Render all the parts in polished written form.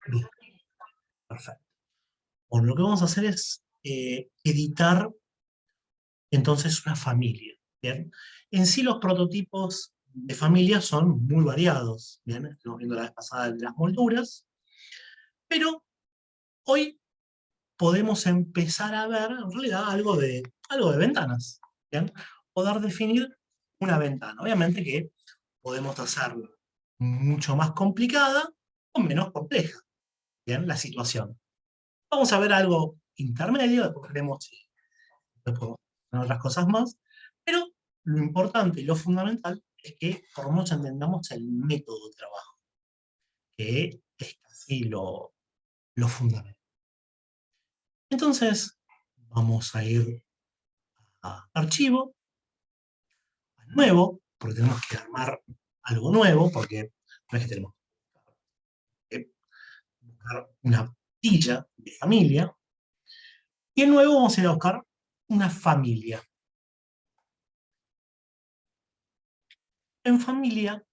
Bien, perfecto. Bueno, lo que vamos a hacer es editar entonces una familia. Bien. En sí los prototipos de familia son muy variados. Bien, estuvimos viendo la vez pasada de las molduras, pero hoy podemos empezar a ver en realidad algo de ventanas. ¿Bien? Poder definir una ventana. Obviamente que podemos hacerlo mucho más complicada o menos compleja. ¿Bien? La situación. Vamos a ver algo intermedio, después veremos si después podemos hacer otras cosas más, pero lo importante y lo fundamental es que por lo menos entendamos el método de trabajo, que es casi lo fundamental. Entonces, vamos a ir a archivo, a nuevo, porque tenemos que armar algo nuevo, porque no es que tenemos que buscar una plantilla de familia, y en nuevo vamos a ir a buscar una familia. En familia,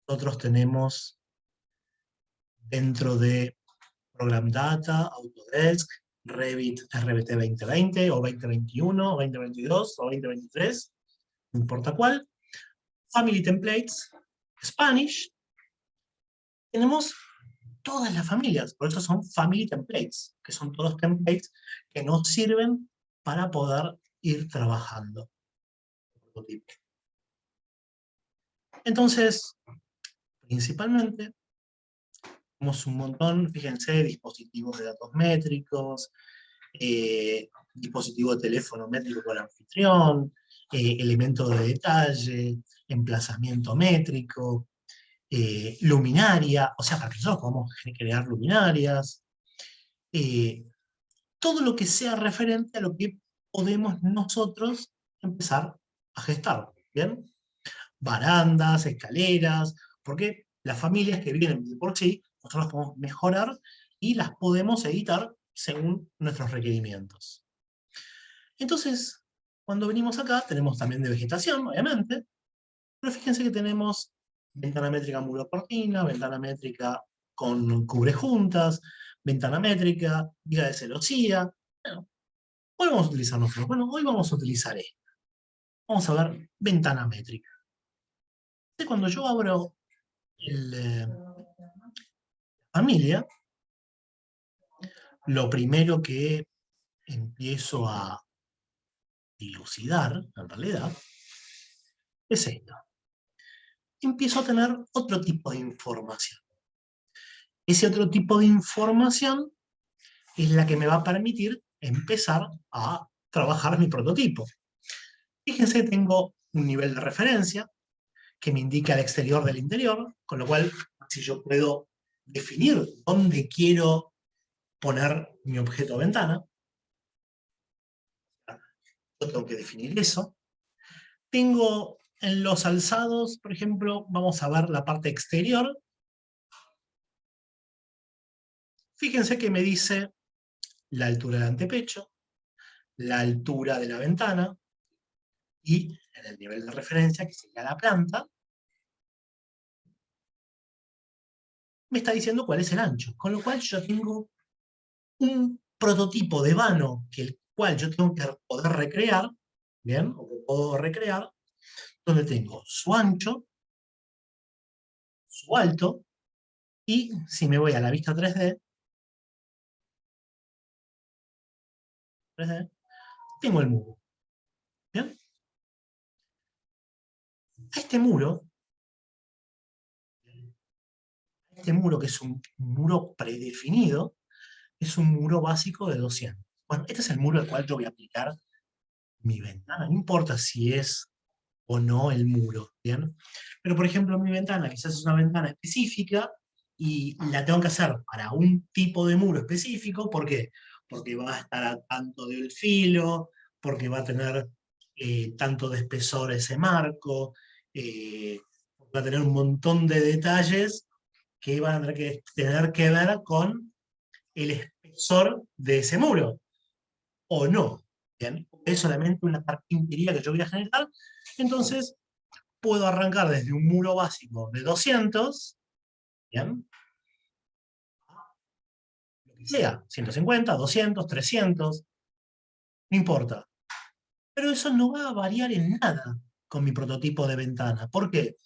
nosotros tenemos dentro de Program Data, Autodesk, Revit RBT 2020 o 2021 o 2022 o 2023, no importa cuál. Family Templates, Spanish. Tenemos todas las familias, por eso son Family Templates, que son todos templates que nos sirven para poder ir trabajando. Entonces, principalmente, tenemos un montón, fíjense, dispositivos de datos métricos, dispositivo de teléfono métrico con anfitrión, elementos de detalle, emplazamiento métrico, luminaria, o sea, para que nosotros podamos crear luminarias, eh, todo lo que sea referente a lo que podemos nosotros empezar a gestar, ¿bien? Barandas, escaleras, porque las familias que vienen de por sí, nosotros las podemos mejorar y las podemos editar según nuestros requerimientos. Entonces, cuando venimos acá, tenemos también de vegetación, obviamente, pero fíjense que tenemos ventana métrica muro cortina, ventana métrica con cubrejuntas, ventana métrica, viga de celosía. Bueno, hoy vamos a utilizar nosotros. Bueno, hoy vamos a utilizar esto. Vamos a ver ventana métrica. Cuando yo abro la familia, lo primero que empiezo a dilucidar, en realidad, es esto. Empiezo a tener otro tipo de información. Ese otro tipo de información es la que me va a permitir empezar a trabajar mi prototipo. Fíjense que tengo un nivel de referencia que me indica el exterior del interior, con lo cual, si yo puedo definir dónde quiero poner mi objeto ventana, yo tengo que definir eso. Tengo en los alzados, por ejemplo, vamos a ver la parte exterior. Fíjense que me dice la altura del antepecho, la altura de la ventana, y en el nivel de referencia, que sería la planta, me está diciendo cuál es el ancho. Con lo cual yo tengo un prototipo de vano que el cual yo tengo que poder recrear, ¿bien? O que puedo recrear, donde tengo su ancho, su alto, y si me voy a la vista 3D, tengo el muro. ¿Bien? Este este muro que es un muro predefinido, es un muro básico de 200. Bueno, este es el muro al cual yo voy a aplicar mi ventana. No importa si es o no el muro, ¿bien? Pero, por ejemplo, mi ventana quizás es una ventana específica y la tengo que hacer para un tipo de muro específico. ¿Por qué? Porque va a estar a tanto del filo, porque va a tener tanto de espesor ese marco, eh, va a tener un montón de detalles que van a tener que ver con el espesor de ese muro, o no. ¿Bien? Es solamente una carpintería que yo voy a generar. Entonces, puedo arrancar desde un muro básico de 200, ¿bien? Lo que sea, 150, 200, 300, no importa. Pero eso no va a variar en nada con mi prototipo de ventana. ¿Por qué?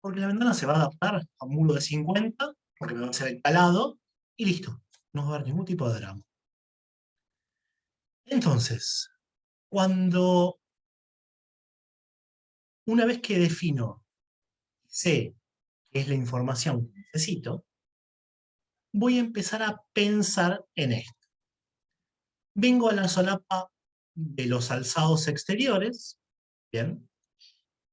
Porque la ventana se va a adaptar a un muro de 50, porque me va a hacer el calado, y listo. No va a haber ningún tipo de drama. Entonces, cuando una vez que defino, sé qué es la información que necesito, voy a empezar a pensar en esto. Vengo a la solapa de los alzados exteriores, ¿bien?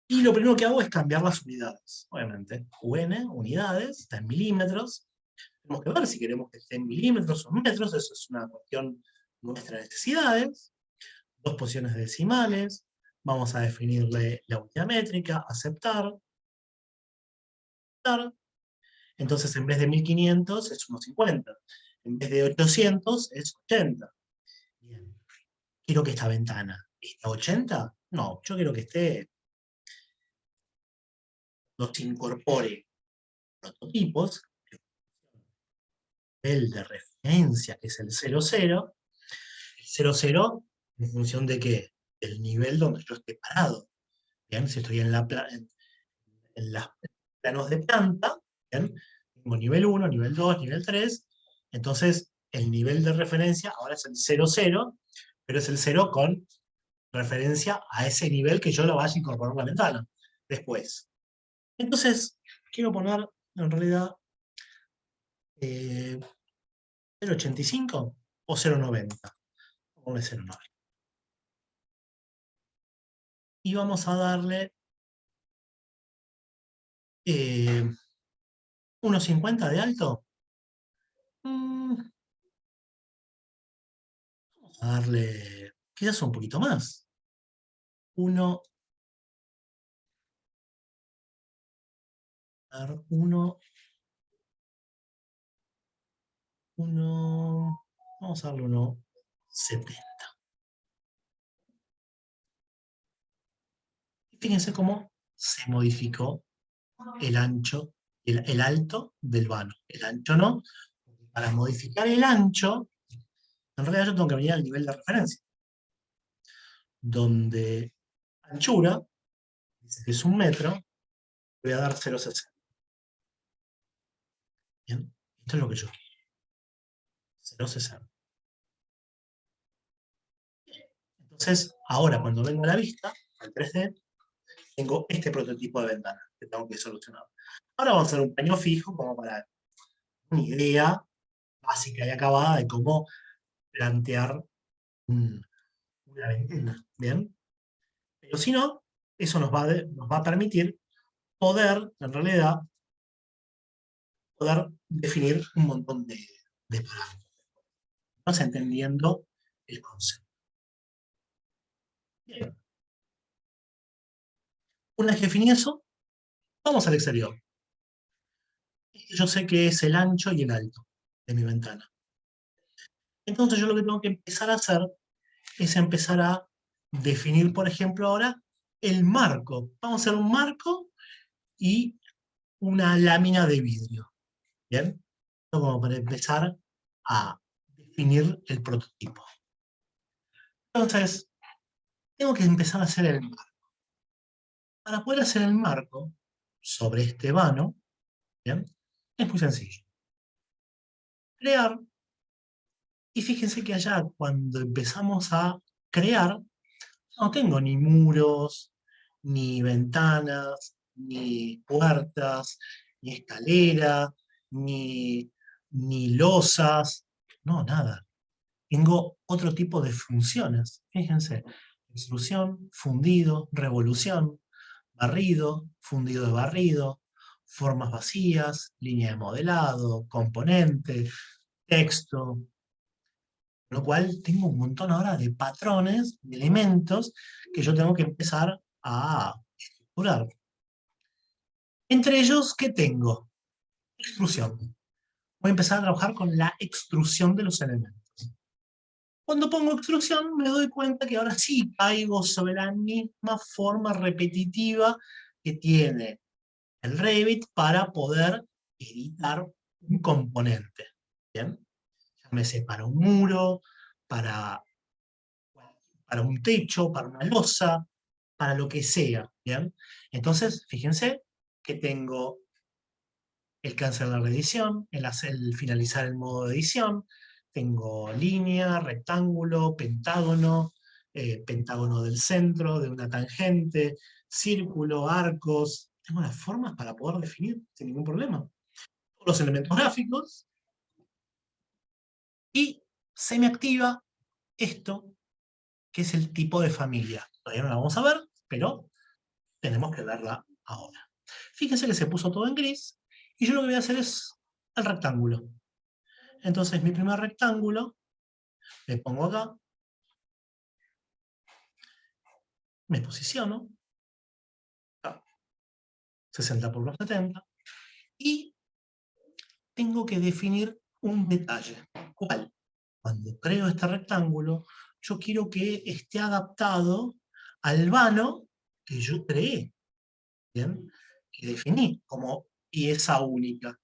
Y lo primero que hago es cambiar las unidades, obviamente. UN, unidades, está en milímetros. Tenemos que ver si queremos que esté en milímetros o metros, eso es una cuestión de nuestras necesidades. Dos posiciones decimales, vamos a definirle la unidad métrica, aceptar. Entonces en vez de 1500 es 1,50. En vez de 800 es 80. Bien. Quiero que esta ventana esté a 80. No, yo quiero que esté, nos incorpore prototipos, el de referencia, que es el 00, el 00 en función de qué, del nivel donde yo esté parado. Bien, si estoy en los planos de planta, bien, tengo nivel 1, nivel 2, nivel 3, entonces el nivel de referencia ahora es el 00, pero es el 0 con referencia a ese nivel que yo lo vaya a incorporar a la ventana después. Entonces, quiero poner en realidad 0,85 o 0,90. Ponle 0,90. Y vamos a darle 1,50 de alto. Vamos a darle quizás un poquito más. 1, 1, 1, vamos a darle 1,70. Fíjense cómo se modificó el ancho, el alto del vano. El ancho no. Para modificar el ancho, en realidad yo tengo que venir al nivel de referencia, donde anchura, dice que es 1 metro, voy a dar 0,60. Bien, esto es lo que yo quiero. 0,60. Entonces, ahora cuando vengo a la vista, al 3D, tengo este prototipo de ventana que tengo que solucionar. Ahora vamos a hacer un paño fijo como para una idea básica y acabada de cómo plantear una ventana. ¿Bien? Pero si no, eso nos va a permitir poder, en realidad, poder definir un montón de parámetros. Vamos entendiendo el concepto. Bien. Una vez que definí eso, vamos al exterior. Yo sé que es el ancho y el alto de mi ventana. Entonces yo lo que tengo que empezar a hacer es empezar a definir, por ejemplo, ahora el marco. Vamos a hacer un marco y una lámina de vidrio. ¿Bien? Como para empezar a definir el prototipo. Entonces, tengo que empezar a hacer el marco. Para poder hacer el marco sobre este vano, ¿bien? Es muy sencillo. Crear, y fíjense que allá cuando empezamos a crear, no tengo ni muros, ni ventanas, ni puertas, ni escalera, ni losas, no, nada. Tengo otro tipo de funciones. Fíjense, extrusión, fundido, revolución, barrido, fundido de barrido, formas vacías, línea de modelado, componente, texto, con lo cual tengo un montón ahora de patrones, de elementos que yo tengo que empezar a estructurar. Entre ellos, ¿qué tengo? Extrusión. Voy a empezar a trabajar con la extrusión de los elementos. Cuando pongo extrusión me doy cuenta que ahora sí caigo sobre la misma forma repetitiva que tiene el Revit para poder editar un componente. ¿Bien? Llámese para un muro, para, para un techo, para una losa, para lo que sea. ¿Bien? Entonces, fíjense que tengo el cancelar la edición, el finalizar el modo de edición, tengo línea, rectángulo, pentágono, pentágono del centro, de una tangente, círculo, arcos. Tengo las formas para poder definir sin ningún problema. Los elementos gráficos y se me activa esto, que es el tipo de familia. Todavía no la vamos a ver, pero tenemos que verla ahora. Fíjense que se puso todo en gris y yo lo que voy a hacer es el rectángulo. Entonces mi primer rectángulo, le pongo acá, me posiciono, acá, 60 por los 70, y tengo que definir un detalle. ¿Cuál? Cuando creo este rectángulo, yo quiero que esté adaptado al vano que yo creé, ¿bien? Que definí como pieza única.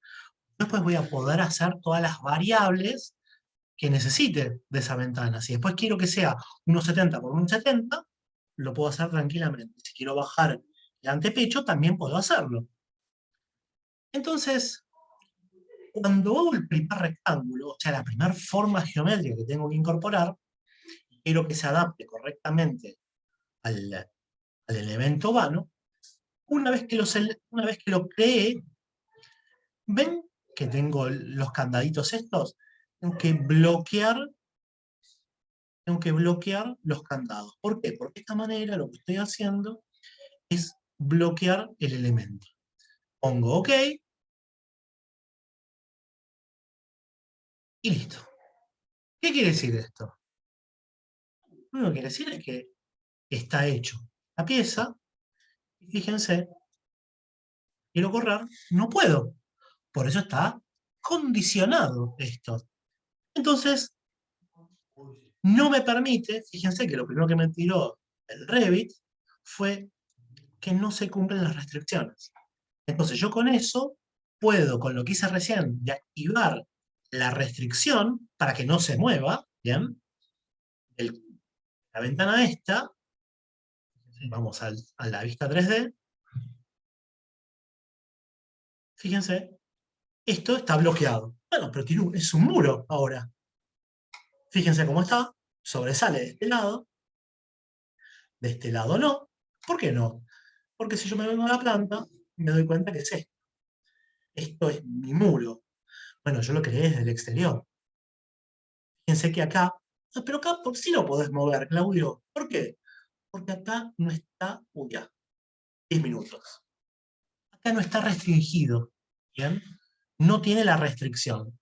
Después voy a poder hacer todas las variables que necesite de esa ventana. Si después quiero que sea 1,70 por 1,70, lo puedo hacer tranquilamente. Si quiero bajar el antepecho, también puedo hacerlo. Entonces, cuando hago el primer rectángulo, o sea, la primera forma geométrica que tengo que incorporar, quiero que se adapte correctamente al elemento vano, una vez que lo creé, ¿ven que tengo los candaditos estos? Tengo que bloquear los candados. ¿Por qué? Porque de esta manera lo que estoy haciendo es bloquear el elemento. Pongo OK y listo. ¿Qué quiere decir esto? Lo que quiere decir es que está hecho la pieza, y fíjense, quiero correr, no puedo. Por eso está condicionado esto. Entonces, no me permite, fíjense que lo primero que me tiró el Revit fue que no se cumplen las restricciones. Entonces yo con eso puedo, con lo que hice recién, de activar la restricción para que no se mueva, ¿bien? La ventana esta, vamos a la vista 3D, fíjense, esto está bloqueado. Bueno, pero es un muro ahora. Fíjense cómo está, sobresale de este lado no. ¿Por qué no? Porque si yo me vengo a la planta, me doy cuenta que es esto. Esto es mi muro. Bueno, yo lo creé desde el exterior. Fíjense que acá, pero acá por sí lo podés mover, Claudio. ¿Por qué? Porque acá no está, uy, ya, 10 minutos. Acá no está restringido, ¿bien? No tiene la restricción.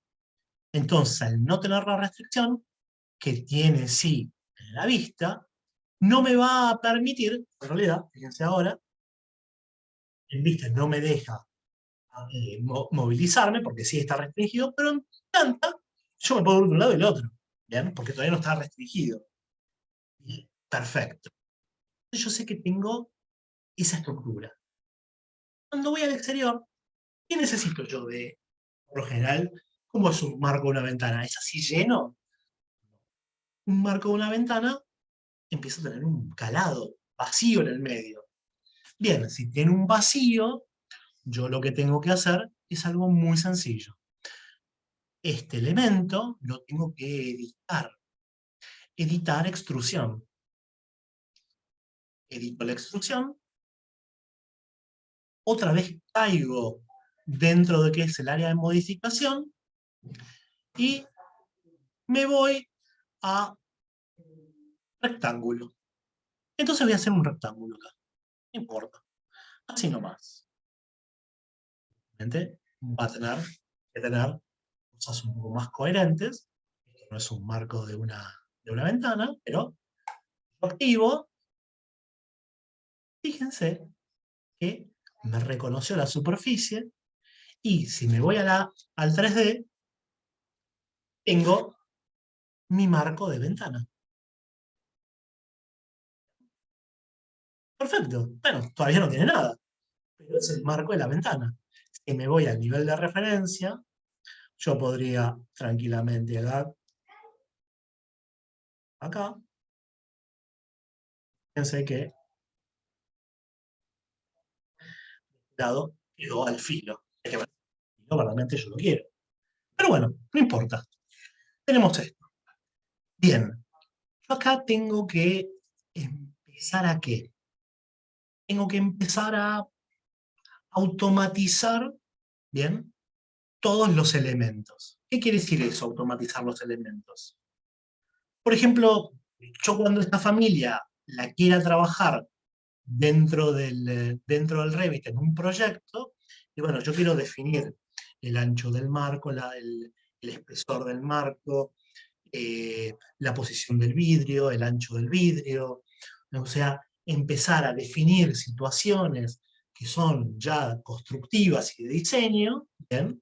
Entonces, al no tener la restricción, que tiene sí en la vista, no me va a permitir, en realidad, fíjense ahora, en vista no me deja movilizarme, porque sí está restringido, pero en planta yo me puedo ir de un lado y del otro, ¿bien? Porque todavía no está restringido. Bien, perfecto. Yo sé que tengo esa estructura. Cuando voy al exterior, ¿qué necesito yo por lo general, cómo es un marco de una ventana? ¿Es así lleno? Un marco de una ventana empieza a tener un calado, vacío en el medio. Bien, si tiene un vacío, yo lo que tengo que hacer es algo muy sencillo. Este elemento lo tengo que editar. Editar extrusión. Edito la extrusión. Otra vez caigo dentro de que es el área de modificación y me voy a rectángulo. Entonces voy a hacer un rectángulo acá. No importa. Así nomás. Obviamente va a tener que tener cosas un poco más coherentes. Esto no es un marco de una ventana, pero lo activo. Fíjense que me reconoció la superficie y si me voy al 3D, tengo mi marco de ventana. Perfecto. Bueno, todavía no tiene nada. pero es el marco de la ventana. Si me voy al nivel de referencia, yo podría tranquilamente dar acá. Fíjense que dado quedó al filo. Es que realmente yo lo quiero. Pero bueno, no importa. Tenemos esto. Bien, yo acá tengo que empezar a ¿qué? Tengo que empezar a automatizar, ¿bien? Todos los elementos. ¿Qué quiere decir eso, automatizar los elementos? Por ejemplo, yo cuando esta familia la quiera trabajar dentro del Revit en un proyecto, y bueno, yo quiero definir el ancho del marco, el espesor del marco, la posición del vidrio, el ancho del vidrio, o sea, empezar a definir situaciones que son ya constructivas y de diseño, ¿bien?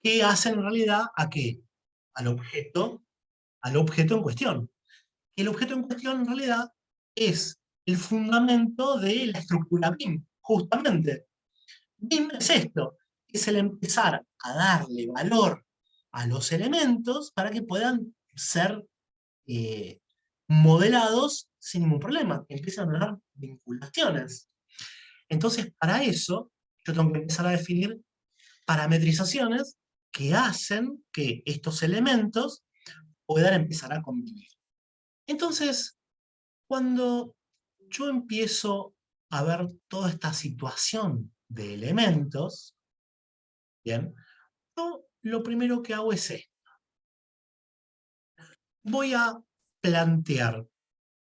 Que hacen en realidad ¿a qué? Al objeto, al objeto en cuestión. El objeto en cuestión en realidad es el fundamento de la estructura BIM, justamente. BIM es esto, es el empezar a darle valor a los elementos para que puedan ser eh, modelados sin ningún problema, que empiezan a dar vinculaciones. Entonces, para eso, yo tengo que empezar a definir parametrizaciones que hacen que estos elementos puedan empezar a convivir. Entonces, cuando yo empiezo a ver toda esta situación de elementos, ¿bien? Yo lo primero que hago es esto. Voy a plantear,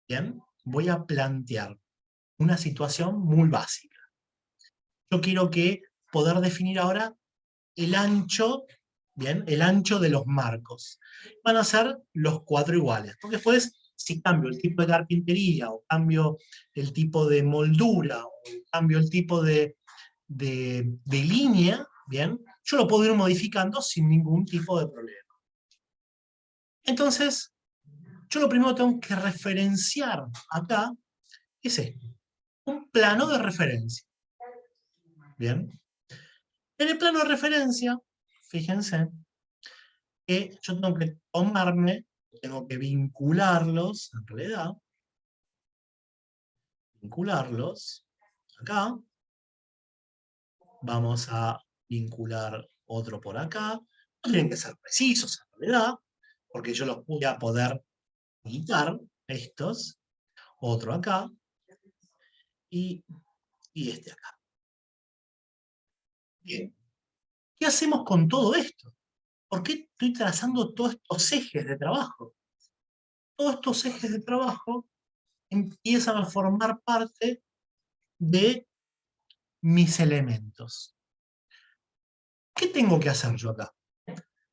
¿bien? Voy a plantear una situación muy básica. Yo quiero poder definir ahora el ancho, ¿bien? El ancho de los marcos. Van a ser los 4 iguales, porque después, si cambio el tipo de carpintería, o cambio el tipo de moldura, o cambio el tipo de línea, ¿bien? Yo lo puedo ir modificando sin ningún tipo de problema. Entonces, yo lo primero que tengo que referenciar acá es esto, un plano de referencia. ¿Bien? En el plano de referencia, fíjense, que yo tengo que tomarme, tengo que vincularlos, en realidad, vincularlos, acá, vamos a vincular otro por acá, no tienen que ser precisos, en realidad, porque yo los voy a poder quitar, estos, otro acá, y, y este acá. Bien, ¿qué hacemos con todo esto? ¿Por qué estoy trazando todos estos ejes de trabajo? Todos estos ejes de trabajo empiezan a formar parte de mis elementos. ¿Qué tengo que hacer yo acá?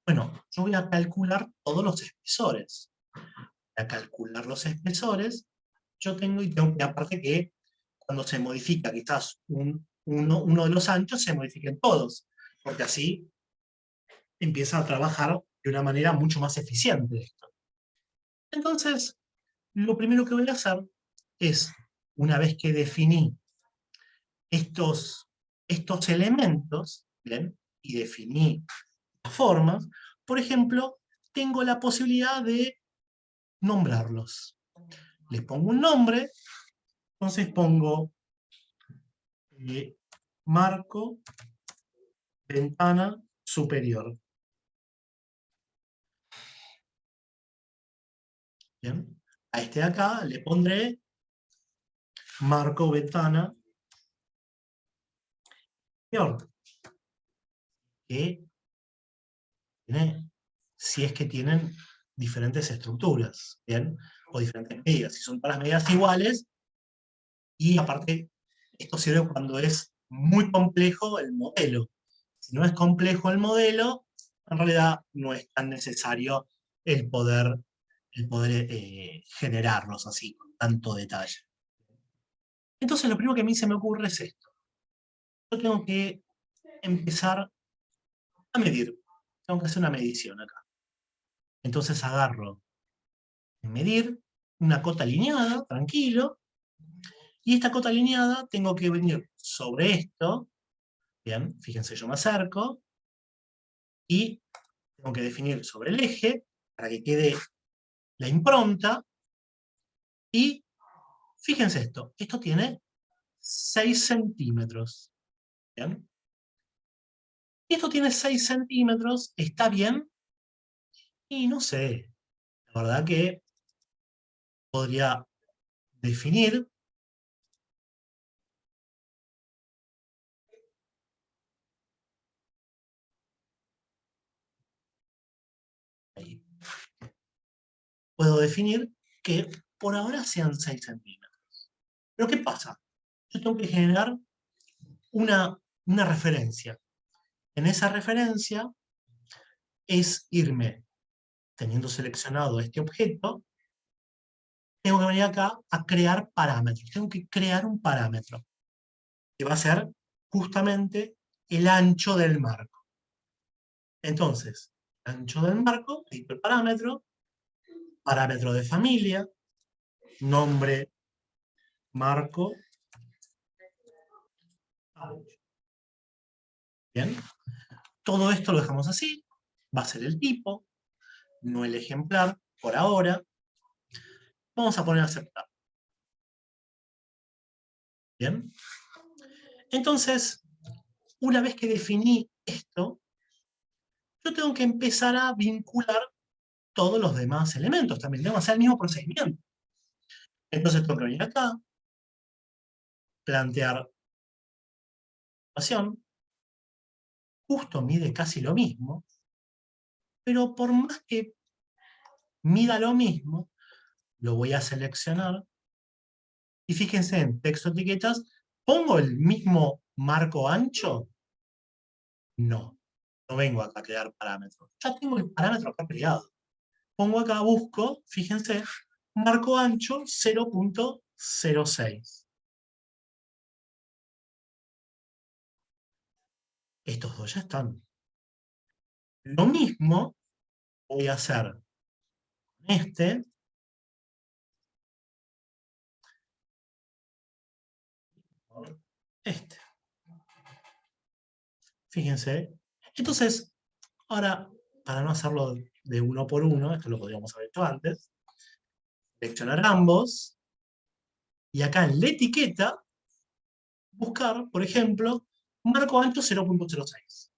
Bueno, yo voy a calcular todos los espesores. Para calcular los espesores, yo tengo, que aparte que cuando se modifica quizás uno de los anchos, se modifiquen todos, porque así empieza a trabajar de una manera mucho más eficiente esto. Entonces, lo primero que voy a hacer es, una vez que definí estos elementos, ¿bien? Y definí las formas, por ejemplo, tengo la posibilidad de nombrarlos. Les pongo un nombre, entonces pongo marco, ventana superior. ¿Bien? A este de acá le pondré marco, ventana superior. Que tiene, si es que tienen diferentes estructuras, ¿bien? O diferentes medidas. Si son todas las medidas iguales, y aparte, esto sirve cuando es muy complejo el modelo. Si no es complejo el modelo, en realidad no es tan necesario el poder, generarlos así, con tanto detalle. Entonces, lo primero que a mí se me ocurre es esto. Yo tengo que empezar a medir. Tengo que hacer una medición acá. Entonces agarro medir una cota alineada, tranquilo, y esta cota alineada tengo que venir sobre esto, bien, fíjense, yo me acerco, y tengo que definir sobre el eje, para que quede la impronta, y fíjense esto tiene 6 centímetros, ¿bien? Y esto tiene 6 centímetros, ¿está bien? Y no sé, la verdad que podría definir, ahí, puedo definir que por ahora sean 6 centímetros. Pero ¿qué pasa? Yo tengo que generar una referencia. En esa referencia es irme, teniendo seleccionado este objeto, tengo que venir acá a crear parámetros. Tengo que crear un parámetro, que va a ser justamente el ancho del marco. Entonces, ancho del marco, edito el parámetro, parámetro de familia, nombre, marco, ancho. Bien, todo esto lo dejamos así, va a ser el tipo, no el ejemplar, por ahora. Vamos a poner a aceptar. Bien, entonces, una vez que definí esto, yo tengo que empezar a vincular todos los demás elementos también. Tengo que hacer el mismo procedimiento. Entonces tengo que venir acá, plantear ecuación, justo mide casi lo mismo, pero por más que mida lo mismo, lo voy a seleccionar, y fíjense en texto etiquetas, ¿pongo el mismo marco ancho? No, no vengo acá a crear parámetros. Ya tengo el parámetro acá creado. Pongo acá, busco, fíjense, marco ancho 0.06. Estos dos ya están. Lo mismo voy a hacer con este. Fíjense. Entonces, ahora, para no hacerlo de uno por uno, esto lo podríamos haber hecho antes, seleccionar ambos, y acá en la etiqueta, buscar, por ejemplo, marco ancho 0.06.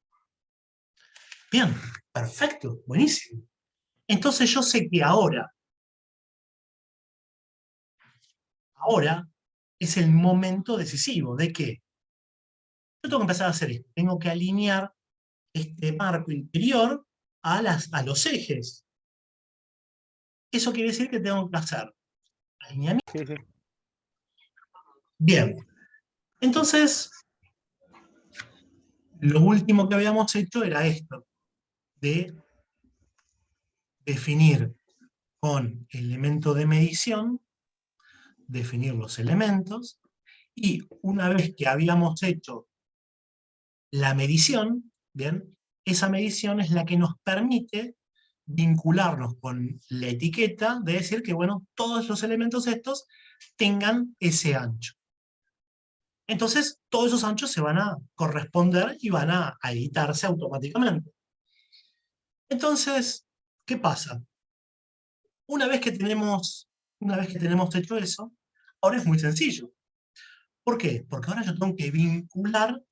Bien, perfecto, buenísimo. Entonces yo sé que ahora es el momento decisivo de que yo tengo que empezar a hacer esto. Tengo que alinear este marco interior a los ejes. Eso quiere decir que tengo que hacer alineamiento. Sí, sí. Bien, entonces lo último que habíamos hecho era esto, de definir con elemento de medición, definir los elementos, y una vez que habíamos hecho la medición, ¿bien? Esa medición es la que nos permite vincularnos con la etiqueta de decir que, bueno, todos los elementos estos tengan ese ancho. Entonces, todos esos anchos se van a corresponder y van a editarse automáticamente. Entonces, ¿qué pasa? Una vez que tenemos hecho eso, ahora es muy sencillo. ¿Por qué? Porque ahora yo tengo que vincular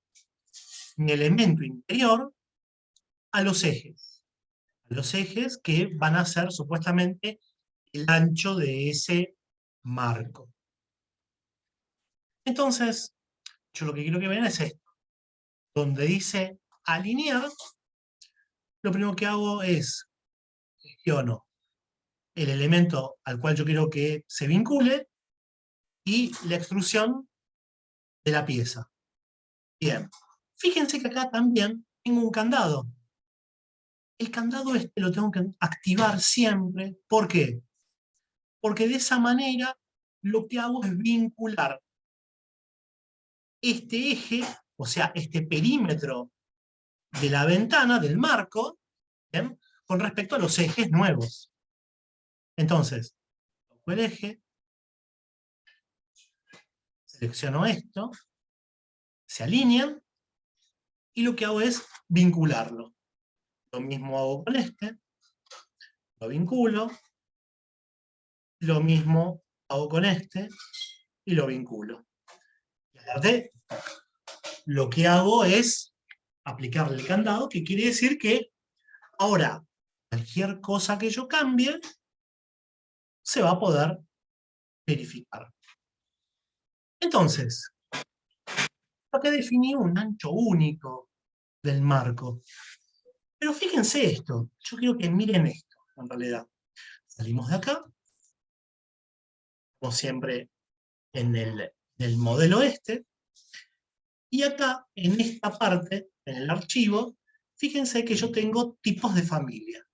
mi elemento interior a los ejes. A los ejes que van a ser supuestamente el ancho de ese marco. Entonces, yo lo que quiero que vean es esto. Donde dice alinear, lo primero que hago es gestiono el elemento al cual yo quiero que se vincule y la extrusión de la pieza. Bien, fíjense que acá también tengo un candado. El candado este lo tengo que activar siempre. ¿Por qué? Porque de esa manera lo que hago es vincular este eje, o sea, este perímetro de la ventana, del marco, ¿bien? Con respecto a los ejes nuevos. Entonces, toco el eje, selecciono esto, se alinean, y lo que hago es vincularlo. Lo mismo hago con este, lo vinculo, lo mismo hago con este, y lo vinculo. Y aparte, lo que hago es aplicarle el candado, que quiere decir que ahora cualquier cosa que yo cambie se va a poder verificar. Entonces, acá definí un ancho único del marco. Pero fíjense esto, yo quiero que miren esto, en realidad. Salimos de acá, como siempre en el modelo este, y acá, en esta parte, en el archivo, fíjense que yo tengo tipos de familia.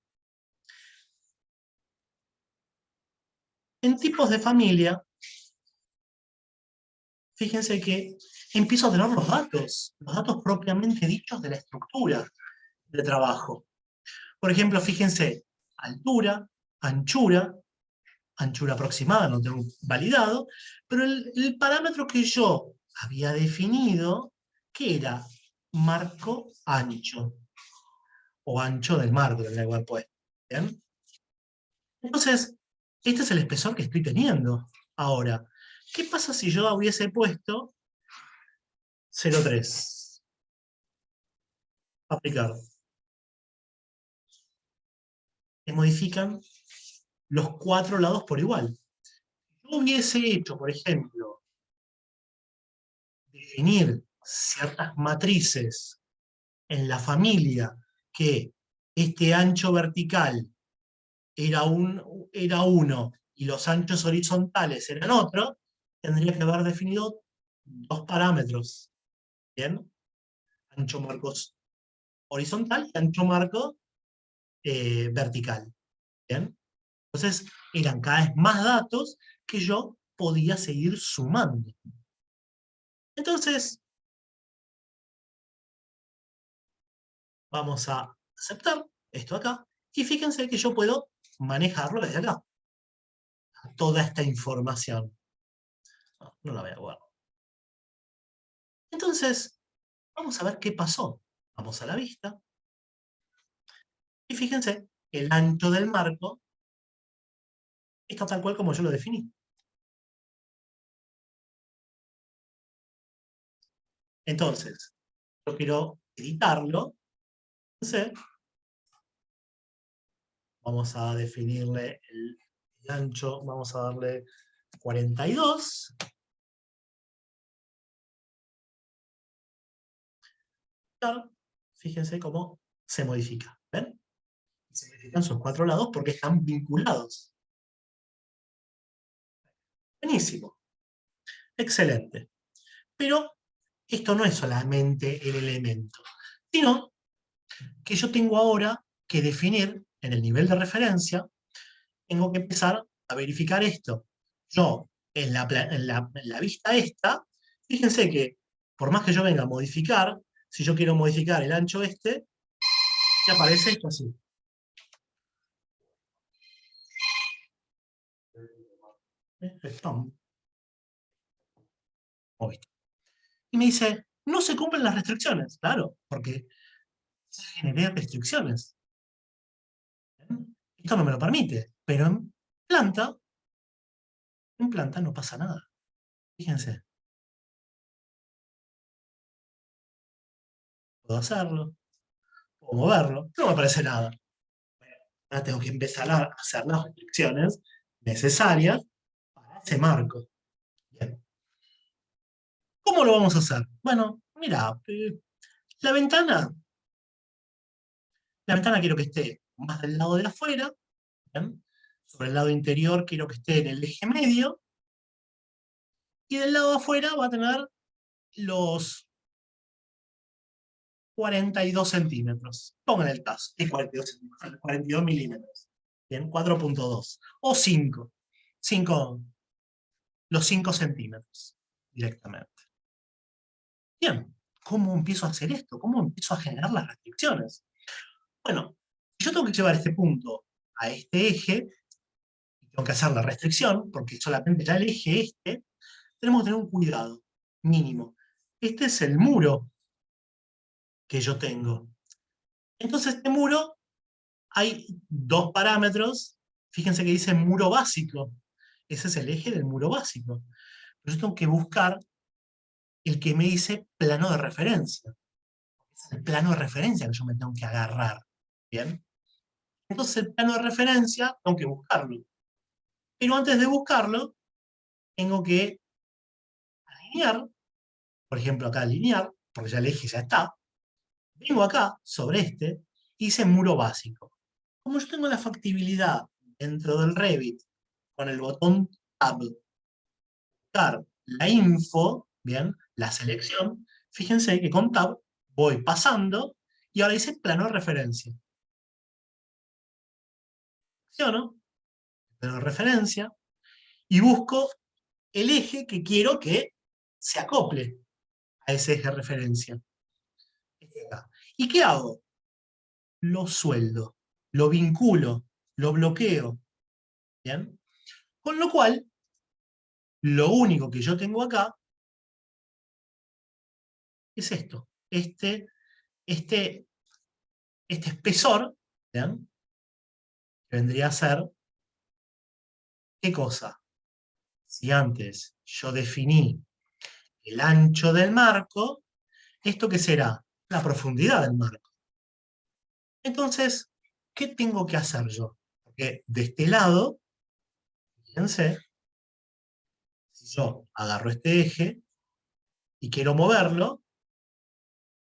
En tipos de familia, fíjense que empiezo a tener los datos propiamente dichos de la estructura de trabajo. Por ejemplo, fíjense, altura, anchura, anchura aproximada, no tengo validado, pero el parámetro que yo había definido, que era marco ancho, o ancho del marco, tendría que haber puesto. ¿Bien? Entonces, este es el espesor que estoy teniendo. Ahora, ¿qué pasa si yo hubiese puesto 0,3? Aplicar. Se modifican los 4 lados por igual. Yo hubiese hecho, por ejemplo, definir ciertas matrices en la familia, que este ancho vertical era uno y los anchos horizontales eran otro, tendría que haber definido 2 parámetros. ¿Bien? Ancho marco horizontal y ancho marco vertical. ¿Bien? Entonces, eran cada vez más datos que yo podía seguir sumando. Entonces, vamos a aceptar esto acá, y fíjense que yo puedo manejarlo desde acá, toda esta información. No la voy a guardar. Entonces, vamos a ver qué pasó. Vamos a la vista, y fíjense, el ancho del marco está tal cual como yo lo definí. Entonces, yo quiero editarlo, entonces, vamos a definirle el ancho, vamos a darle 42. Claro, fíjense cómo se modifica. ¿Ven? Se modifican sus 4 lados porque están vinculados. Buenísimo. Excelente. Pero esto no es solamente el elemento, sino que yo tengo ahora que definir en el nivel de referencia, tengo que empezar a verificar esto. Yo, en la vista esta, fíjense que por más que yo venga a modificar, si yo quiero modificar el ancho este, me aparece esto así. Stomp. Y me dice, no se cumplen las restricciones. Claro, porque ya generé restricciones. Esto no me lo permite, pero planta, en planta no pasa nada. Fíjense, puedo hacerlo, puedo moverlo, no me aparece nada. Ahora tengo que empezar a hacer las restricciones necesarias para ese marco. Bien. ¿Cómo lo vamos a hacer? Bueno, mira, la ventana, la ventana quiero que esté más del lado de afuera, ¿bien? Sobre el lado interior quiero que esté en el eje medio, y del lado de afuera va a tener los 42 centímetros. Pongan el caso, es 42 centímetros, 42 milímetros. Bien, 4,2. O 5. 5, los 5 centímetros directamente. Bien, ¿cómo empiezo a hacer esto? ¿Cómo empiezo a generar las restricciones? Bueno, yo tengo que llevar este punto a este eje, tengo que hacer la restricción, porque solamente ya el eje este, tenemos que tener un cuidado mínimo. Este es el muro que yo tengo. Entonces, este muro, hay dos parámetros. Fíjense que dice muro básico. Ese es el eje del muro básico. Pero yo tengo que buscar el que me dice plano de referencia. Es el plano de referencia que yo me tengo que agarrar. ¿Bien? Entonces, el plano de referencia, tengo que buscarlo. Pero antes de buscarlo, tengo que alinear, por ejemplo, acá alinear, porque ya el eje ya está. Vengo acá, sobre este, y dice muro básico. Como yo tengo la factibilidad dentro del Revit, con el botón Tab, buscar la info, bien, la selección, fíjense que con Tab voy pasando y ahora dice plano de referencia. Selecciono plano de referencia y busco el eje que quiero que se acople a ese eje de referencia. Este de acá. ¿Y qué hago? Lo sueldo, lo vinculo, lo bloqueo. ¿Bien? Con lo cual, lo único que yo tengo acá es esto. Este, este espesor, ¿bien? Que vendría a ser, ¿qué cosa? Si antes yo definí el ancho del marco, ¿esto qué será? La profundidad del marco. Entonces, ¿qué tengo que hacer yo? Porque de este lado, fíjense, si yo agarro este eje y quiero moverlo,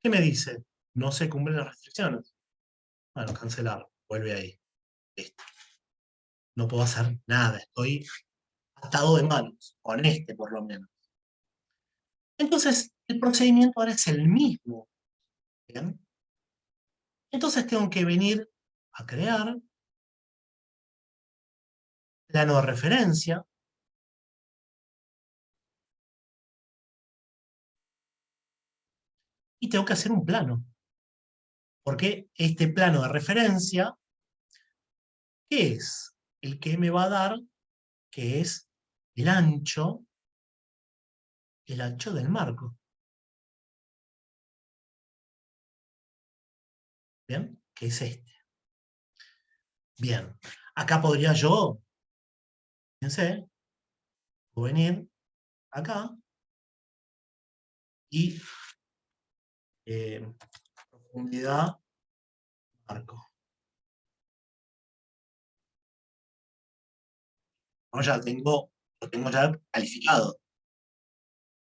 ¿qué me dice? No se cumplen las restricciones. Bueno, cancelar, vuelve ahí. Listo. No puedo hacer nada, estoy atado de manos, con este por lo menos. Entonces, el procedimiento ahora es el mismo. ¿Bien? Entonces tengo que venir a crear plano de referencia, y tengo que hacer un plano. Porque este plano de referencia, ¿qué es? El que me va a dar, que es el ancho del marco. ¿Bien? Que es este. Bien. Acá podría yo, fíjense, puedo venir acá y profundidad marco. ¿No? Lo tengo ya calificado.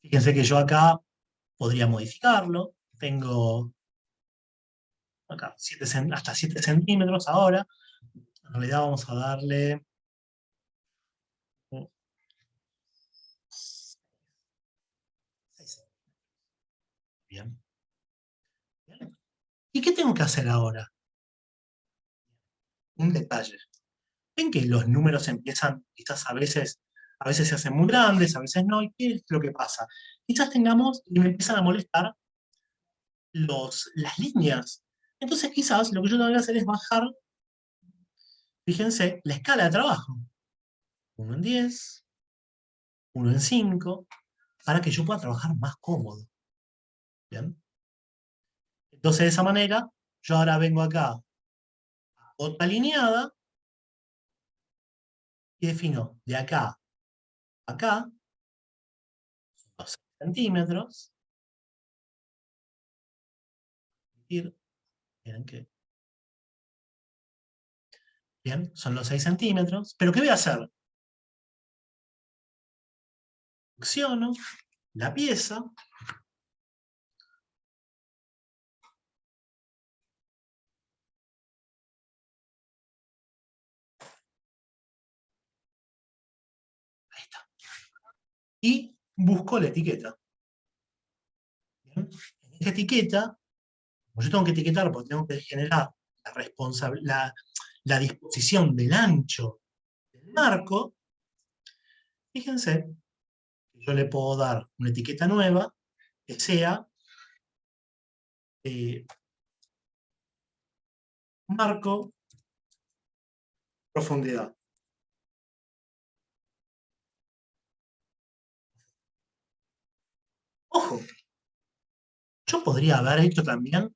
Fíjense que yo acá podría modificarlo. Tengo acá hasta 7 centímetros ahora. En realidad vamos a darle 6. Bien. Bien. ¿Y qué tengo que hacer ahora? Un detalle. Ven que los números empiezan, quizás a veces se hacen muy grandes, a veces no. ¿Y qué es lo que pasa? Quizás tengamos y me empiezan a molestar las líneas. Entonces quizás lo que yo tengo que hacer es bajar, fíjense, la escala de trabajo. 1 en 10, 1 en 5, para que yo pueda trabajar más cómodo. ¿Bien? Entonces de esa manera, yo ahora vengo acá a otra alineada y defino de acá a acá, 2 centímetros. Y miren que, bien, son los 6 centímetros. ¿Pero qué voy a hacer? Secciono la pieza. Ahí está. Y busco la etiqueta. ¿Bien? En esta etiqueta, como yo tengo que etiquetar porque tengo que generar la disposición del ancho del marco, fíjense que yo le puedo dar una etiqueta nueva que sea eh, marco profundidad. Ojo, Yo podría haber hecho también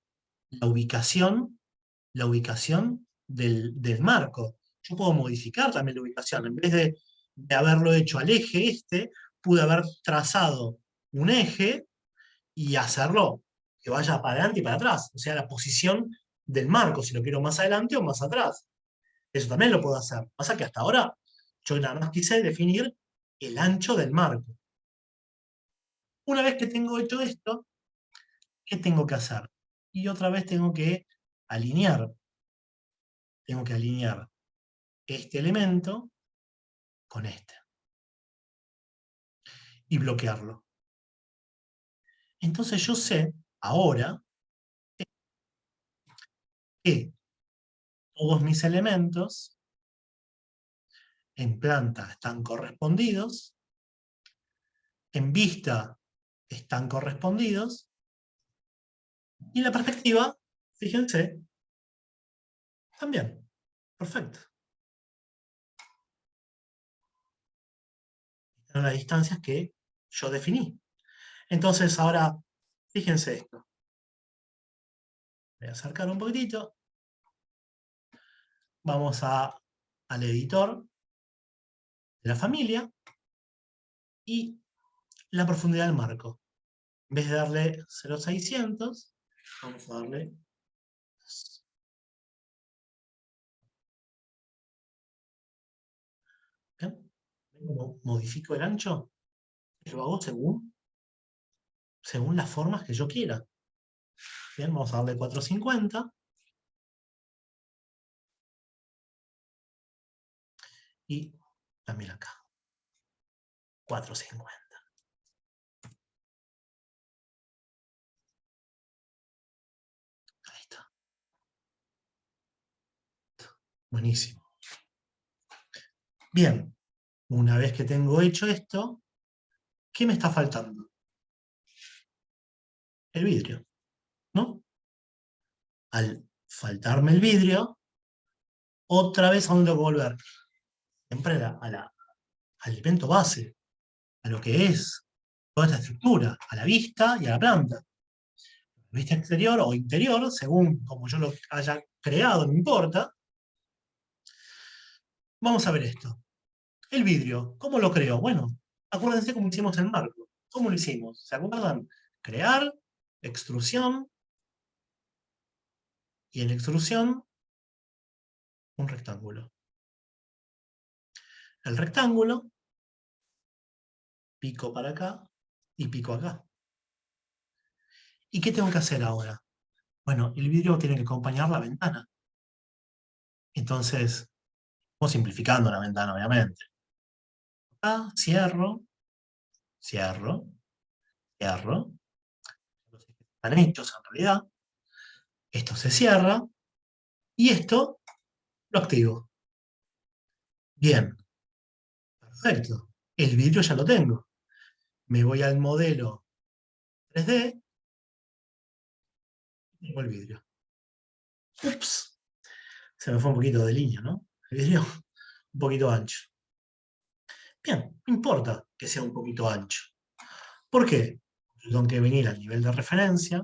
la ubicación, la ubicación del marco. Yo puedo modificar también la ubicación. En vez de haberlo hecho al eje este, pude haber trazado un eje y hacerlo que vaya para adelante y para atrás. O sea, la posición del marco, si lo quiero más adelante o más atrás. Eso también lo puedo hacer. Pasa que hasta ahora yo nada más quise definir el ancho del marco. Una vez que tengo hecho esto, ¿qué tengo que hacer? Y otra vez alinear. Tengo que alinear este elemento con este y bloquearlo. Entonces yo sé ahora que todos mis elementos en planta están correspondidos, en vista están correspondidos, y en la perspectiva, fíjense, también. Perfecto. Están las distancias que yo definí. Entonces ahora, fíjense esto. Voy a acercar un poquitito. Vamos al editor de la familia y la profundidad del marco. En vez de darle 0,600, vamos a darle 2. ¿Ven? ¿Ven cómo modifico el ancho? Lo hago según las formas que yo quiera. Bien, vamos a darle 450 y también acá 450. Ahí está. Buenísimo. Bien, una vez que tengo hecho esto, ¿qué me está faltando? El vidrio, ¿no? Al faltarme el vidrio, otra vez a dónde tengo que volver. Siempre al elemento base, a lo que es toda esta estructura, a la vista y a la planta. Vista exterior o interior, según como yo lo haya creado, no importa. Vamos a ver esto. El vidrio, ¿cómo lo creo? Bueno, acuérdense cómo hicimos el marco. ¿Cómo lo hicimos? ¿Se acuerdan? Crear, extrusión, y en extrusión, un rectángulo. El rectángulo, pico para acá y pico acá. ¿Y qué tengo que hacer ahora? Bueno, el vidrio tiene que acompañar la ventana. Entonces, vamos simplificando la ventana, obviamente. Acá, cierro, cierro, cierro. Están hechos en realidad. Esto se cierra y esto lo activo. Bien, perfecto. El vidrio ya lo tengo. Me voy al modelo 3D y tengo el vidrio. Ups, se me fue un poquito de línea, ¿no? El vidrio un poquito ancho. Bien, no importa que sea un poquito ancho. ¿Por qué? Yo tengo que venir al nivel de referencia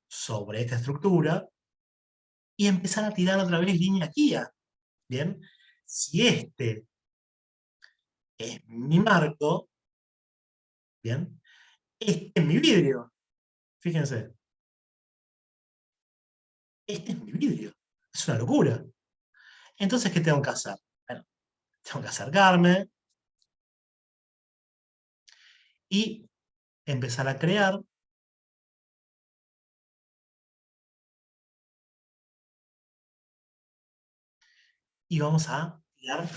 sobre esta estructura y empezar a tirar otra vez línea guía. Bien, si este es mi marco, bien, este es mi vidrio. Fíjense, este es mi vidrio. Es una locura. Entonces, ¿qué tengo que hacer? Bueno, tengo que acercarme y empezar a crear. Y vamos a crear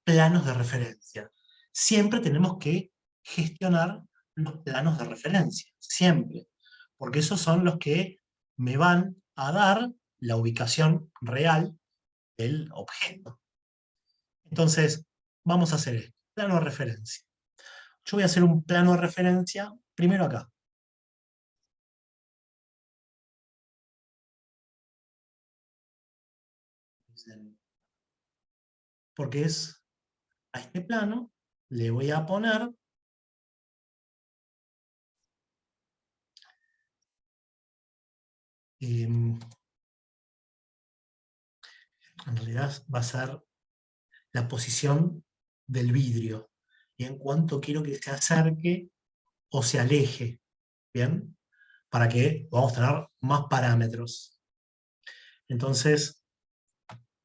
planos de referencia. Siempre tenemos que gestionar los planos de referencia. Siempre. Porque esos son los que me van a dar la ubicación real del objeto. Entonces, vamos a hacer esto. Plano de referencia. Yo voy a hacer un plano de referencia primero acá. Porque es a este plano, le voy a poner en realidad va a ser la posición del vidrio, y en cuanto quiero que se acerque o se aleje, ¿bien? Para que vamos a tener más parámetros. Entonces,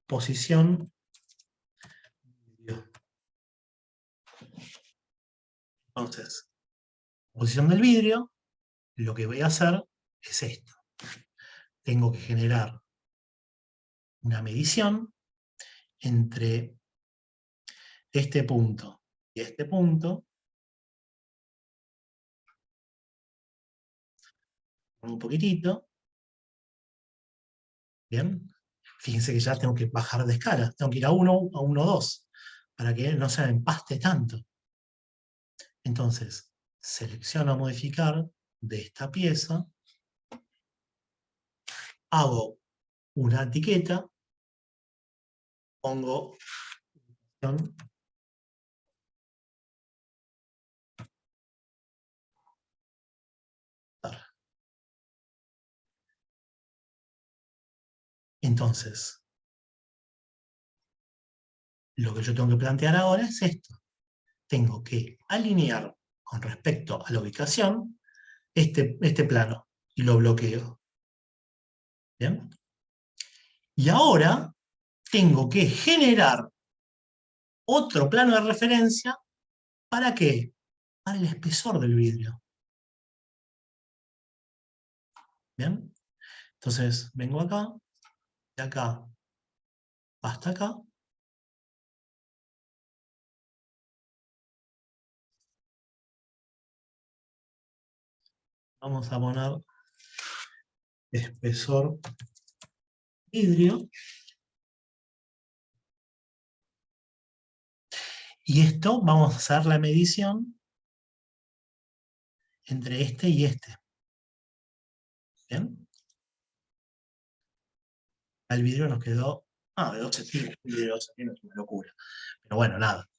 posición, entonces, posición del vidrio, lo que voy a hacer es esto. Tengo que generar una medición entre este punto y este punto, un poquitito, ¿bien? Fíjense que ya tengo que bajar de escala, tengo que ir a 1, a 1, 2, para que no se me empaste tanto. Entonces, selecciono modificar de esta pieza, hago una etiqueta, pongo entonces, lo que yo tengo que plantear ahora es esto. Tengo que alinear con respecto a la ubicación este plano y lo bloqueo. ¿Bien? Y ahora tengo que generar otro plano de referencia. ¿Para qué? Para el espesor del vidrio. ¿Bien? Entonces, vengo acá, de acá hasta acá. Vamos a poner espesor vidrio. Y esto vamos a hacer la medición entre este y este. ¿Bien? El vidrio nos quedó de 2 centímetros. Un vidrio de 2 centímetros, una locura. Pero bueno, nada.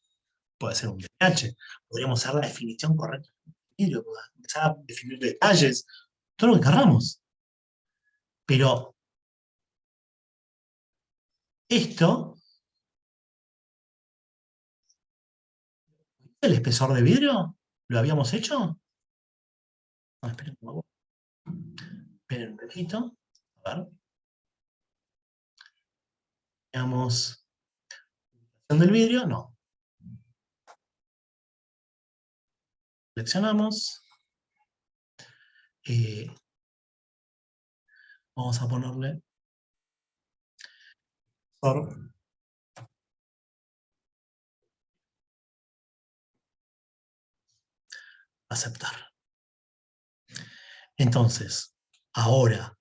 Puede ser un DH. Podríamos hacer la definición correcta del vidrio, empezar a definir detalles, todo lo que queramos. Pero esto, ¿el espesor de vidrio? ¿Lo habíamos hecho? No, esperen un poco. Esperen un poquito. A ver. Veamos. Del vidrio, no. Seleccionamos. Vamos a ponerle por aceptar. Entonces, ahora,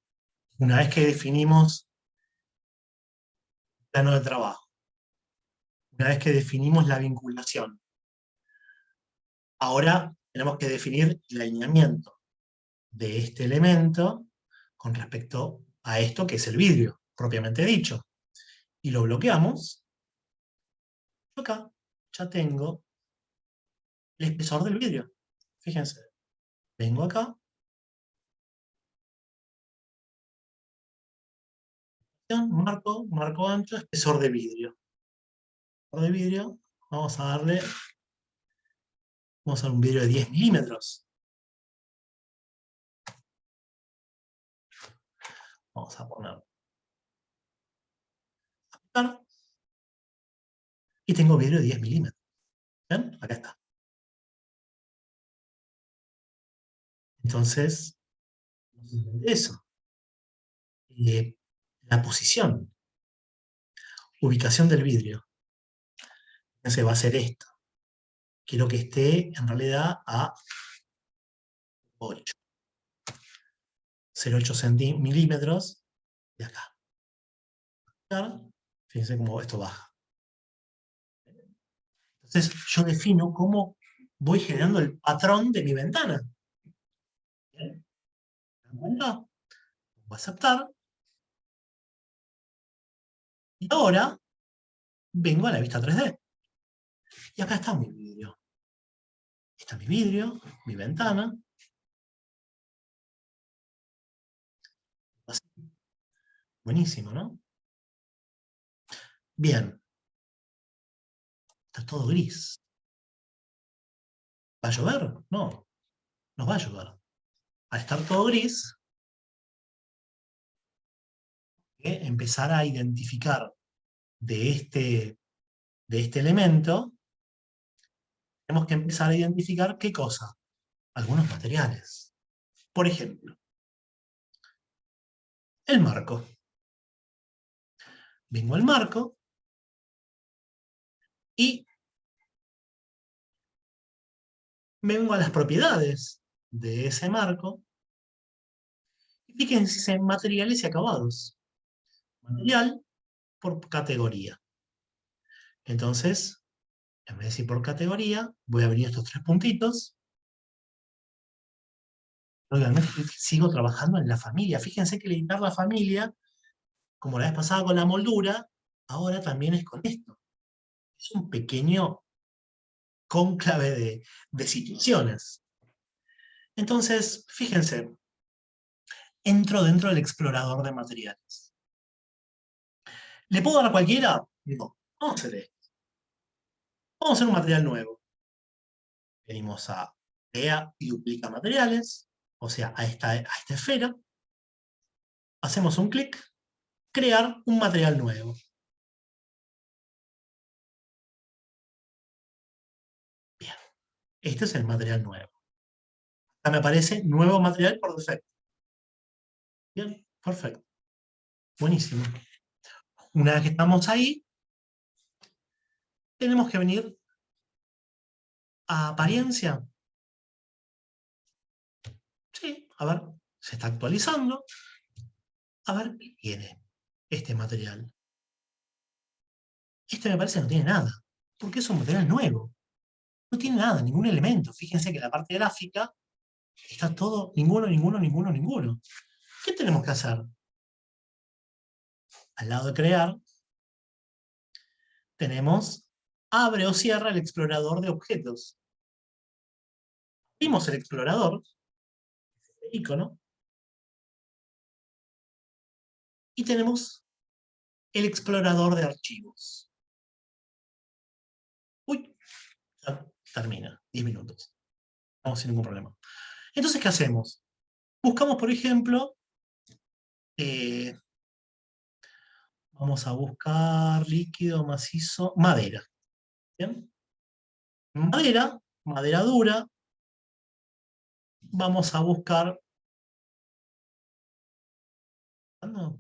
una vez que definimos el plano de trabajo, una vez que definimos la vinculación, ahora tenemos que definir el alineamiento de este elemento con respecto a esto que es el vidrio, propiamente dicho. Y lo bloqueamos. Acá ya tengo el espesor del vidrio. Fíjense, vengo acá, marco ancho, espesor de vidrio. Espesor de vidrio, vamos a darle, vamos a dar un vidrio de 10 milímetros. Vamos a poner y tengo vidrio de 10 milímetros. ¿Ven? Acá está. Entonces, eso. La posición, ubicación del vidrio. Entonces va a ser esto. Quiero que esté en realidad a 8. 0,8 milímetros de acá. Fíjense cómo esto baja. Entonces yo defino cómo voy generando el patrón de mi ventana. Voy a aceptar. Y ahora vengo a la vista 3D. Y acá está mi vidrio. Está mi vidrio, mi ventana. Buenísimo, ¿no? Bien, está todo gris. ¿Va a llover? No, no va a llover. Al estar todo gris, empezar a identificar de de este elemento, tenemos que empezar a identificar qué cosa. Algunos materiales. Por ejemplo, el marco. Vengo al marco y vengo a las propiedades de ese marco. Y fíjense en materiales y acabados. Material por categoría. Entonces, en vez de decir por categoría, voy a abrir estos tres puntitos. Obviamente sigo trabajando en la familia. Fíjense que editar la familia, como la vez pasada con la moldura, ahora también es con esto. Es un pequeño cónclave de situaciones. Entonces, fíjense, entro dentro del explorador de materiales. ¿Le puedo dar a cualquiera? No. Vamos a hacer esto. Vamos a hacer un material nuevo. Venimos a crea y duplica materiales, o sea, a esta esfera. Hacemos un clic, crear un material nuevo. Bien, este es el material nuevo. Acá me aparece nuevo material por defecto. Bien, perfecto. Buenísimo. Una vez que estamos ahí, tenemos que venir a apariencia. Sí, a ver, se está actualizando. A ver qué tiene este material. Este me parece que no tiene nada, porque es un material nuevo. No tiene nada, ningún elemento. Fíjense que la parte gráfica está todo ninguno, ninguno, ninguno, ninguno. ¿Qué tenemos que hacer? Al lado de crear, tenemos abre o cierra el explorador de objetos. Vimos el explorador, el icono, y tenemos el explorador de archivos. Uy, ya termina, 10 minutos. Vamos sin ningún problema. Entonces, ¿qué hacemos? Buscamos, por ejemplo, eh, vamos a buscar líquido, macizo, madera. ¿Bien? Madera, madera dura, vamos a buscar, no,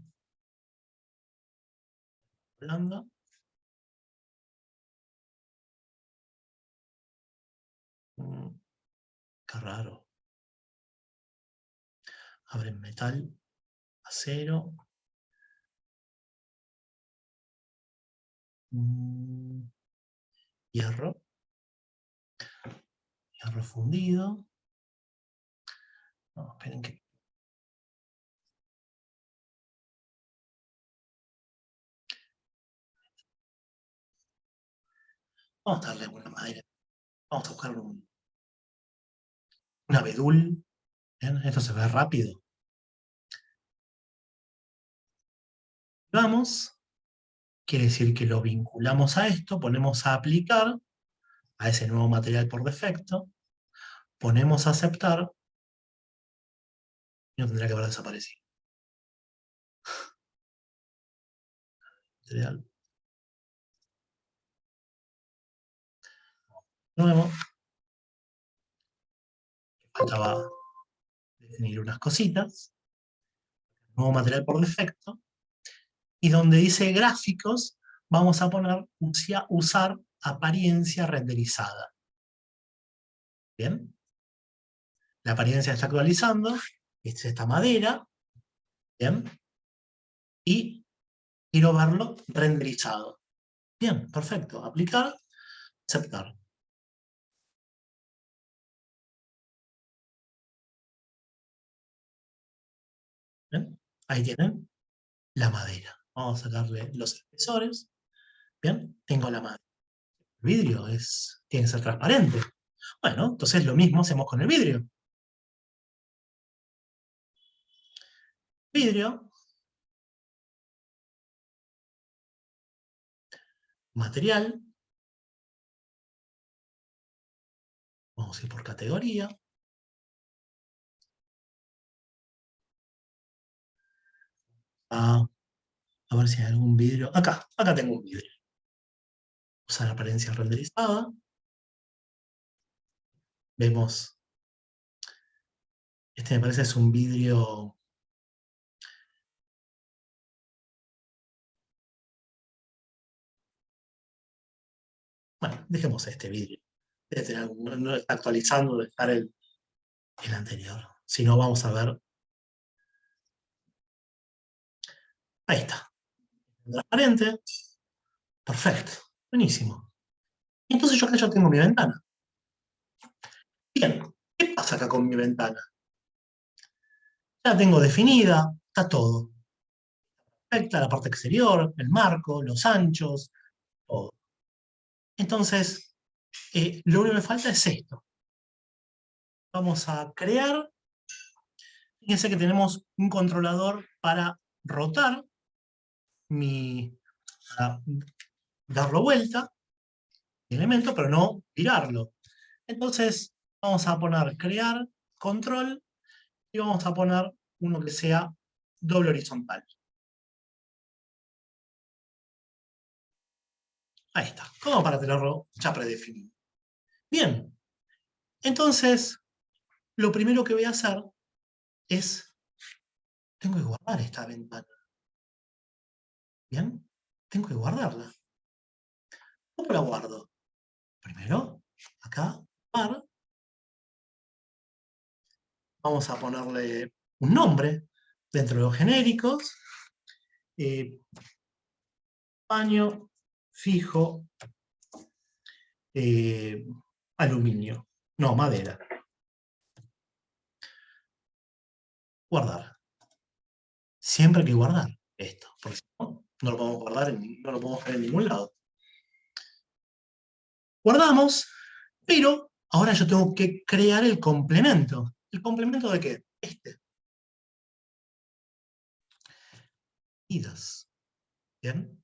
blanda, mm, qué raro. Abre metal, acero, mm, hierro, hierro fundido. No, esperen que. Vamos a darle alguna madera. Vamos a buscar un abedul. ¿Bien? Esto se ve rápido. Vamos, quiere decir que lo vinculamos a esto, ponemos a aplicar a ese nuevo material por defecto, ponemos a aceptar y no tendrá que haber desaparecido. Material nuevo. Faltaba definir unas cositas. Nuevo material por defecto. Y donde dice gráficos, vamos a poner usar apariencia renderizada. ¿Bien? La apariencia está actualizando. Esta es esta madera. ¿Bien? Y quiero verlo renderizado. Bien, perfecto. Aplicar, aceptar. ¿Bien? Ahí tienen la madera. Vamos a sacarle los espesores. Bien, tengo la madera. El vidrio tiene que ser transparente. Bueno, entonces lo mismo hacemos con el vidrio. Vidrio, material. Vamos a ir por categoría. A ver si hay algún vidrio. Acá tengo un vidrio. Usar apariencia renderizada. Vemos, este me parece es un vidrio. Bueno, dejemos este vidrio. No está actualizando, de estar el anterior. Si no, vamos a ver. Ahí está. Transparente. Perfecto. Buenísimo. Entonces yo acá ya tengo mi ventana. Bien. ¿Qué pasa acá con mi ventana? Ya la tengo definida. Está todo. Perfecta la parte exterior, el marco, los anchos, todo. Entonces, lo único que me falta es esto. Vamos a crear. Fíjense que tenemos un controlador para rotar para darlo vuelta, mi elemento, pero no girarlo. Entonces, vamos a poner crear, control, y vamos a poner uno que sea doble horizontal. Ahí está, como para tenerlo ya predefinido. Bien, entonces, lo primero que voy a hacer es, tengo que guardar esta ventana. Bien, tengo que guardarla. ¿Cómo la guardo? Primero, acá, par, vamos a ponerle un nombre dentro de los genéricos. Paño fijo, eh, aluminio. No, madera. Guardar. Siempre hay que guardar esto, porque si no, no lo podemos guardar, no lo podemos poner en ningún lado. Guardamos, pero ahora yo tengo que crear el complemento. ¿El complemento de qué? Este. Medidas. ¿Bien?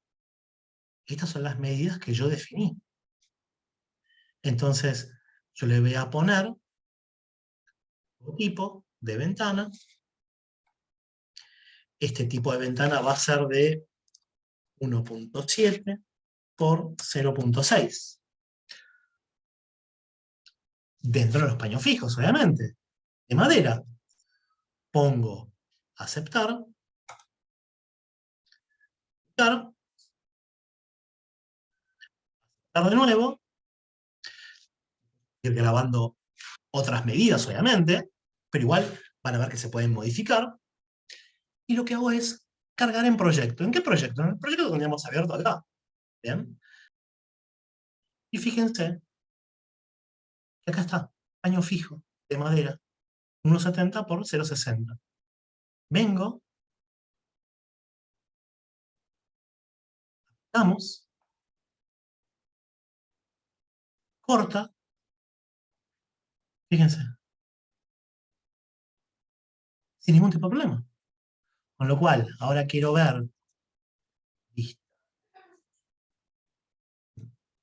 Estas son las medidas que yo definí. Entonces, yo le voy a poner un tipo de ventana. Este tipo de ventana va a ser de 1.7 por 0.6. Dentro de los paños fijos, obviamente. De madera. Pongo aceptar. Aceptar de nuevo. Ir grabando otras medidas, obviamente. Pero igual van a ver que se pueden modificar. Y lo que hago es cargar en proyecto. ¿En qué proyecto? En el proyecto que teníamos abierto acá. ¿Bien? Y fíjense que acá está. Paño fijo de madera. 1.70 por 0.60. Vengo. Damos. Corta. Fíjense. Sin ningún tipo de problema. Con lo cual, ahora quiero ver vista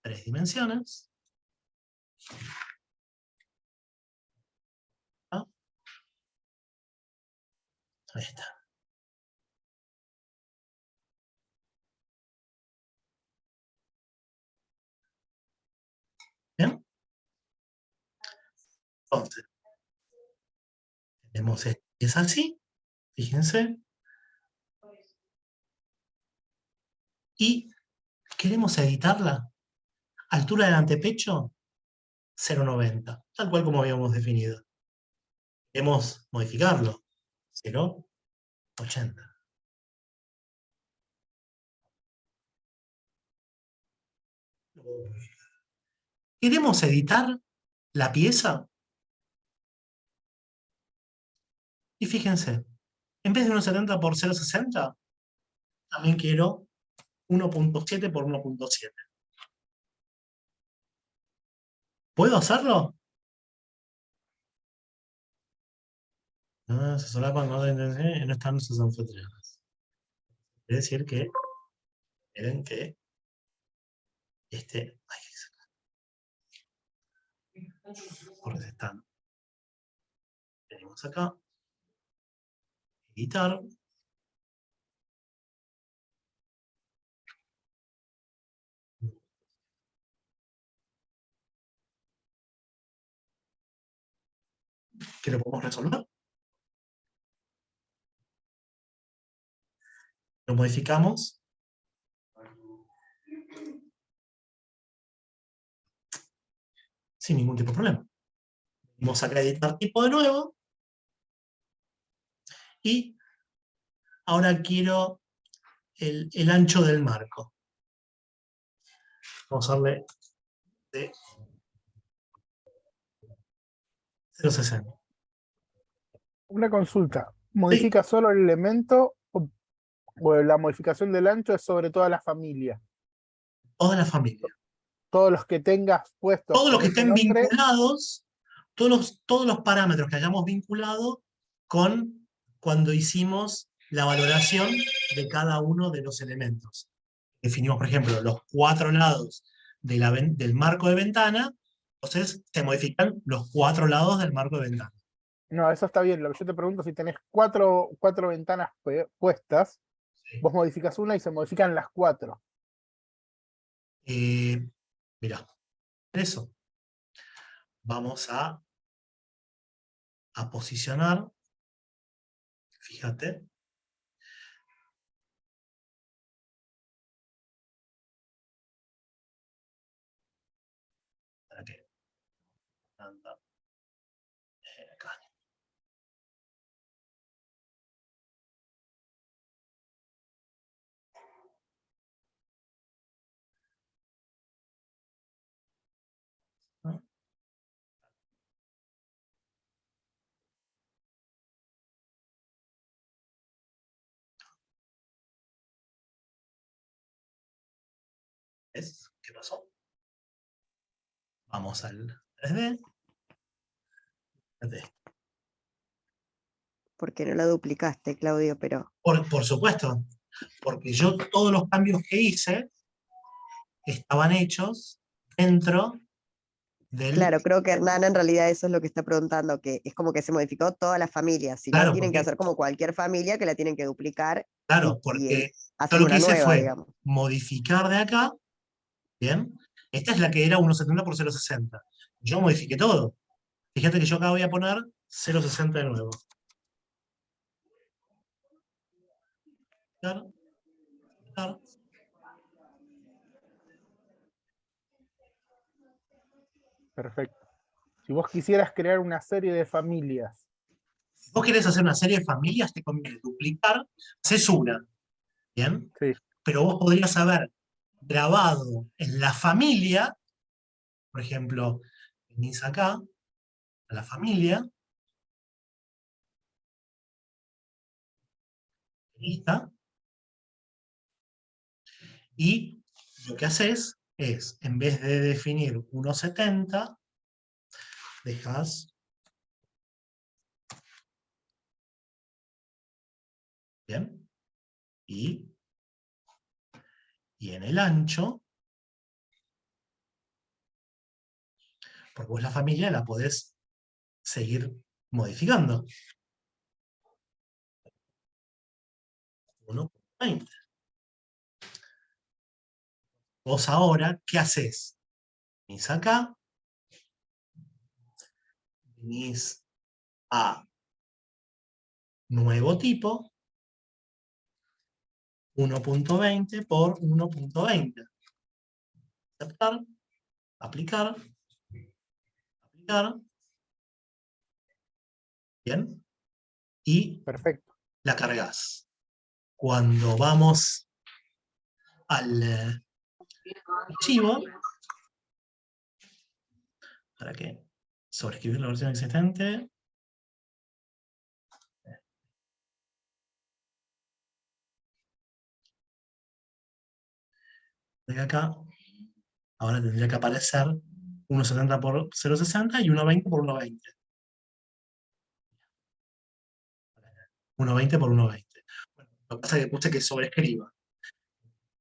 3 dimensiones. ¿Ah? Ahí está. ¿Bien? Entonces, tenemos esto. Es así, fíjense. Y queremos editarla. Altura del antepecho, 0.90. Tal cual como habíamos definido. Queremos modificarlo. 0.80. Queremos editar la pieza. Y fíjense, en vez de 1.70 por 0.60, también quiero 1.7 por 1.7. ¿Puedo hacerlo? No, se solapan, no están sus anfitriones. Quiere decir que, miren que Ahí porque están. Tenemos acá, editar. ¿Qué lo podemos resolver? Lo modificamos. Sin ningún tipo de problema. Vamos acá a editar tipo de nuevo. Y ahora quiero el ancho del marco. Vamos a darle de 0,60. Una consulta. Sí, ¿Modifica solo el elemento o la modificación del ancho es sobre toda la familia? toda la familia. Todos los que tengas puestos Todos los con que ese estén nombre, vinculados, todos los parámetros que hayamos vinculado con cuando hicimos la valoración de cada uno de los elementos. Definimos, por ejemplo, los 4 lados del marco de ventana, entonces se modifican los 4 lados del marco de ventana. no, eso está bien. Lo que yo te pregunto, si tenés cuatro ventanas puestas, ¿Sí? vos modificas una y se modifican las 4. Mirá, eso. Vamos a posicionar, fíjate, para que anda, acá. ¿No? ¿Ves qué pasó? Vamos al 3D. Fíjate. Porque no lo duplicaste, Claudio, pero Por supuesto, porque yo todos los cambios que hice estaban hechos dentro del... claro, creo que Hernán en realidad eso es lo que está preguntando, que es como que se modificó toda la familia, si no Claro, tienen que porque, hacer como cualquier familia que la tienen que duplicar claro, y porque yo hacen lo que una hice nueva, fue digamos. modificar de acá, ¿bien? Esta es la que era 1,70 por 0,60. Yo modifiqué todo. Fíjate que yo acá voy a poner 0,60 de nuevo. Claro, claro. Perfecto. Si vos quisieras crear una serie de familias, Si vos querés hacer una serie de familias, te conviene duplicar, haces una, ¿bien? sí, Pero vos podrías haber grabado en la familia, por ejemplo, venís acá, a la familia, lista, y lo que haces es, en vez de definir 1,70, dejas, ¿bien? Y en el ancho, porque vos la familia la podés seguir modificando. 1,20. Vos ahora, ¿qué haces? Venís acá, venís a nuevo tipo, 1,20 por 1,20. Aceptar, aplicar, aplicar, bien, y perfecto. la cargas. Cuando vamos al archivo, para que sobreescribir la versión existente, de acá, ahora tendría que aparecer 1,70 por 0,60 y 1,20 por 1,20. 1,20 por 1,20. Bueno, lo que pasa es que puse que sobreescriba.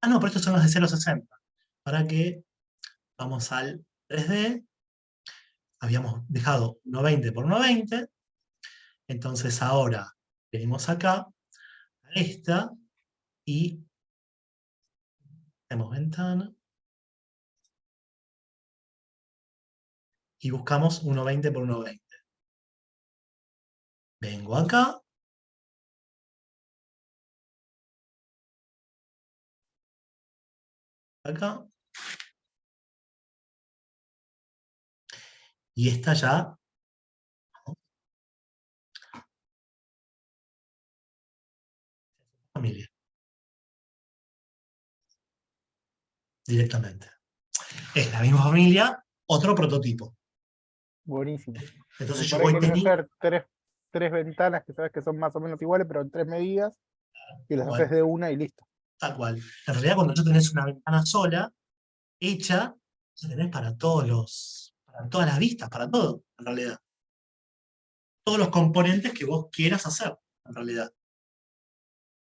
Ah, no, pero estos son los de 0,60. Para que Vamos al 3D. Habíamos dejado 1,20 por 1,20. Entonces ahora venimos acá, a esta, y hacemos ventana. Y buscamos 1,20 por 1,20. Vengo acá. Acá. Y esta ya. Familia. Directamente. Es la misma familia, otro prototipo. Buenísimo. Entonces yo Por ahí voy querés teniendo. hacer tres ventanas que sabes que son más o menos iguales, pero en 3 medidas, y las haces Bueno, de una y listo. tal cual. En realidad, cuando tú tenés una ventana sola, hecha, la tenés para para todas las vistas, para todo, en realidad. Todos los componentes que vos quieras hacer, en realidad.